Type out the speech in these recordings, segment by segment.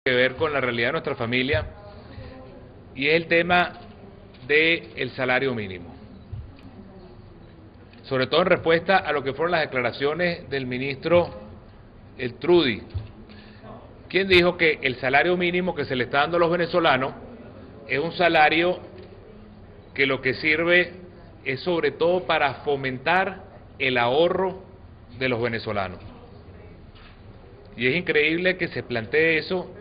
que ver con la realidad de nuestra familia, y es el tema del salario mínimo. Sobre todo en respuesta a lo que fueron las declaraciones del ministro El Trudi, quien dijo que el salario mínimo que se le está dando a los venezolanos es un salario que lo que sirve es sobre todo para fomentar el ahorro de los venezolanos. Y es increíble que se plantee eso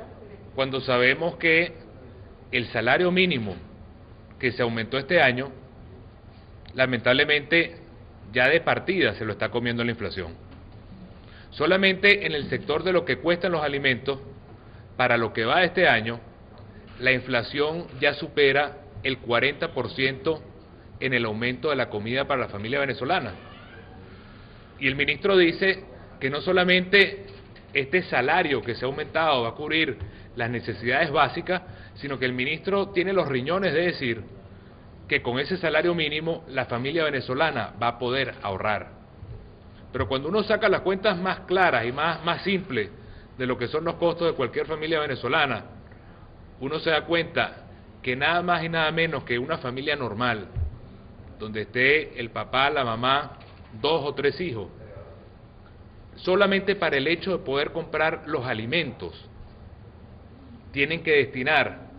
cuando sabemos que el salario mínimo que se aumentó este año, lamentablemente ya de partida se lo está comiendo la inflación. Solamente en el sector de lo que cuestan los alimentos, para lo que va de este año, la inflación ya supera el 40% en el aumento de la comida para la familia venezolana. Y el ministro dice que no solamente este salario que se ha aumentado va a cubrir las necesidades básicas, sino que el ministro tiene los riñones de decir que con ese salario mínimo la familia venezolana va a poder ahorrar. Pero cuando uno saca las cuentas más claras y más simples de lo que son los costos de cualquier familia venezolana, uno se da cuenta que nada más y nada menos que una familia normal, donde esté el papá, la mamá, 2 o 3 hijos, solamente para el hecho de poder comprar los alimentos, tienen que destinar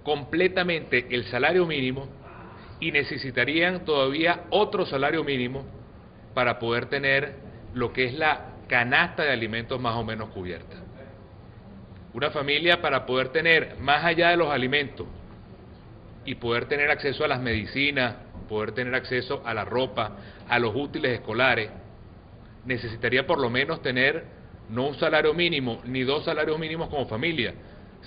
completamente el salario mínimo y necesitarían todavía otro salario mínimo para poder tener lo que es la canasta de alimentos más o menos cubierta. Una familia, para poder tener más allá de los alimentos y poder tener acceso a las medicinas, poder tener acceso a la ropa, a los útiles escolares, necesitaría por lo menos tener no un salario mínimo ni 2 salarios mínimos como familia,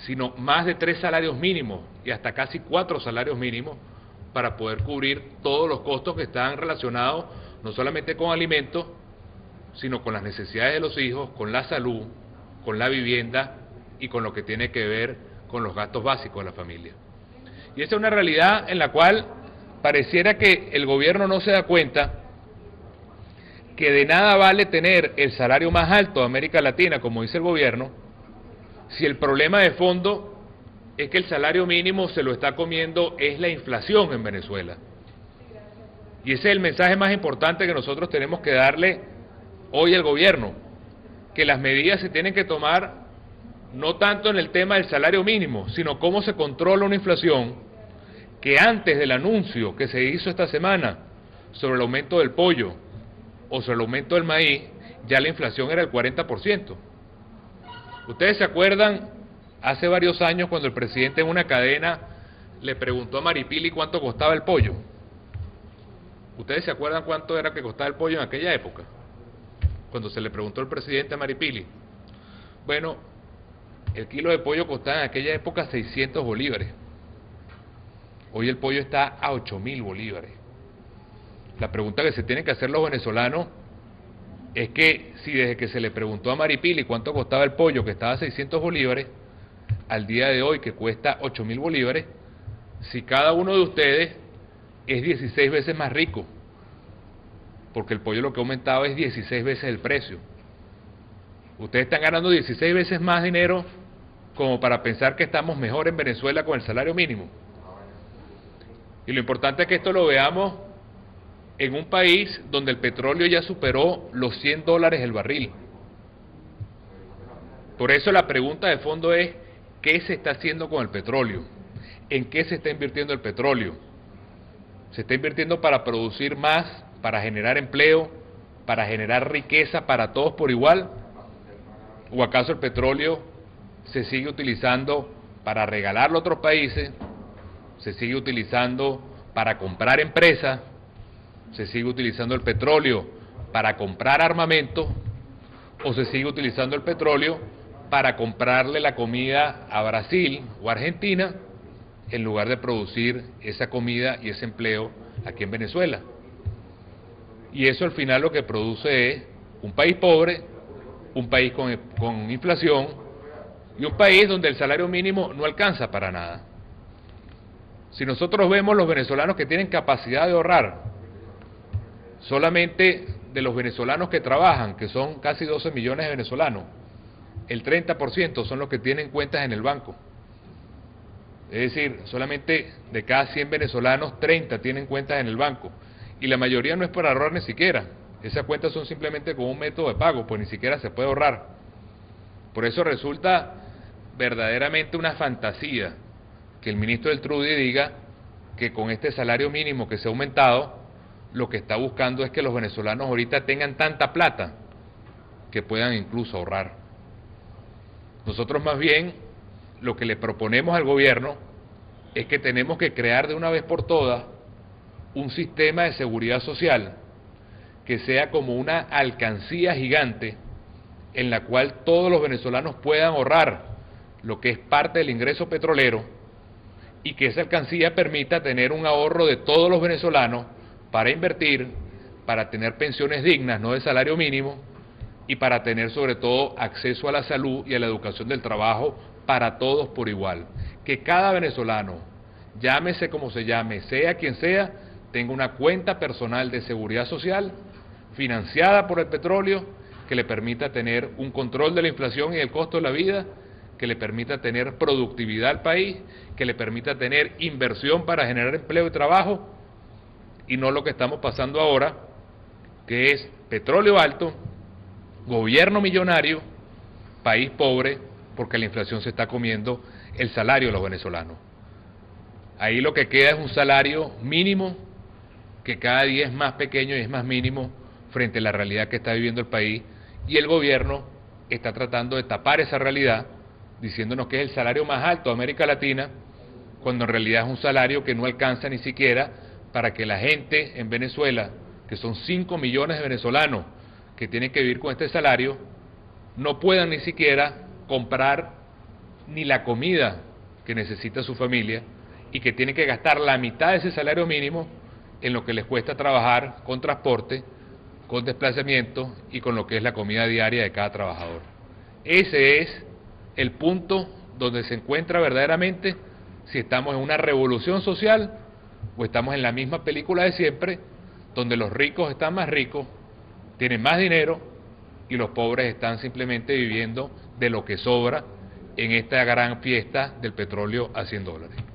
sino más de 3 salarios mínimos y hasta casi 4 salarios mínimos para poder cubrir todos los costos que están relacionados no solamente con alimentos, sino con las necesidades de los hijos, con la salud, con la vivienda y con lo que tiene que ver con los gastos básicos de la familia. Y esa es una realidad en la cual pareciera que el gobierno no se da cuenta que de nada vale tener el salario más alto de América Latina, como dice el gobierno, si el problema de fondo es que el salario mínimo se lo está comiendo es la inflación en Venezuela. Y ese es el mensaje más importante que nosotros tenemos que darle hoy al gobierno, que las medidas se tienen que tomar no tanto en el tema del salario mínimo, sino cómo se controla una inflación que antes del anuncio que se hizo esta semana sobre el aumento del pollo o sobre el aumento del maíz, ya la inflación era el 40%. Ustedes se acuerdan hace varios años cuando el presidente en una cadena le preguntó a Maripili cuánto costaba el pollo. ¿Ustedes se acuerdan cuánto era que costaba el pollo en aquella época? Cuando se le preguntó al presidente a Maripili. Bueno, el kilo de pollo costaba en aquella época 600 bolívares. Hoy el pollo está a 8.000 bolívares. La pregunta que se tienen que hacer los venezolanos es que si desde que se le preguntó a Maripili cuánto costaba el pollo, que estaba a 600 bolívares, al día de hoy que cuesta 8.000 bolívares, si cada uno de ustedes es 16 veces más rico, porque el pollo lo que ha aumentado es 16 veces el precio. Ustedes están ganando 16 veces más dinero como para pensar que estamos mejor en Venezuela con el salario mínimo. Y lo importante es que esto lo veamos en un país donde el petróleo ya superó los $100 el barril. Por eso la pregunta de fondo es, ¿qué se está haciendo con el petróleo? ¿En qué se está invirtiendo el petróleo? ¿Se está invirtiendo para producir más, para generar empleo, para generar riqueza para todos por igual? ¿O acaso el petróleo se sigue utilizando para regalarlo a otros países? ¿Se sigue utilizando para comprar empresas? ¿Se sigue utilizando el petróleo para comprar armamento? ¿O se sigue utilizando el petróleo para comprarle la comida a Brasil o Argentina en lugar de producir esa comida y ese empleo aquí en Venezuela? Y eso al final lo que produce es un país pobre, un país con inflación y un país donde el salario mínimo no alcanza para nada. Si nosotros vemos los venezolanos que tienen capacidad de ahorrar, solamente de los venezolanos que trabajan, que son casi 12 millones de venezolanos, el 30% son los que tienen cuentas en el banco. Es decir, solamente de cada 100 venezolanos, 30 tienen cuentas en el banco. Y la mayoría no es para ahorrar ni siquiera. Esas cuentas son simplemente como un método de pago, pues ni siquiera se puede ahorrar. Por eso resulta verdaderamente una fantasía que el ministro del Trudi diga que con este salario mínimo que se ha aumentado, lo que está buscando es que los venezolanos ahorita tengan tanta plata que puedan incluso ahorrar. Nosotros más bien lo que le proponemos al gobierno es que tenemos que crear de una vez por todas un sistema de seguridad social que sea como una alcancía gigante en la cual todos los venezolanos puedan ahorrar lo que es parte del ingreso petrolero y que esa alcancía permita tener un ahorro de todos los venezolanos para invertir, para tener pensiones dignas, no de salario mínimo, y para tener sobre todo acceso a la salud y a la educación del trabajo para todos por igual. Que cada venezolano, llámese como se llame, sea quien sea, tenga una cuenta personal de seguridad social financiada por el petróleo que le permita tener un control de la inflación y el costo de la vida, que le permita tener productividad al país, que le permita tener inversión para generar empleo y trabajo, y no lo que estamos pasando ahora, que es petróleo alto, gobierno millonario, país pobre, porque la inflación se está comiendo el salario de los venezolanos. Ahí lo que queda es un salario mínimo que cada día es más pequeño y es más mínimo frente a la realidad que está viviendo el país, y el gobierno está tratando de tapar esa realidad diciéndonos que es el salario más alto de América Latina, cuando en realidad es un salario que no alcanza ni siquiera para que la gente en Venezuela, que son 5 millones de venezolanos que tienen que vivir con este salario, no puedan ni siquiera comprar ni la comida que necesita su familia, y que tienen que gastar la mitad de ese salario mínimo en lo que les cuesta trabajar con transporte, con desplazamiento y con lo que es la comida diaria de cada trabajador. Ese es el punto donde se encuentra verdaderamente si estamos en una revolución social o estamos en la misma película de siempre, donde los ricos están más ricos, tienen más dinero, y los pobres están simplemente viviendo de lo que sobra en esta gran fiesta del petróleo a $100.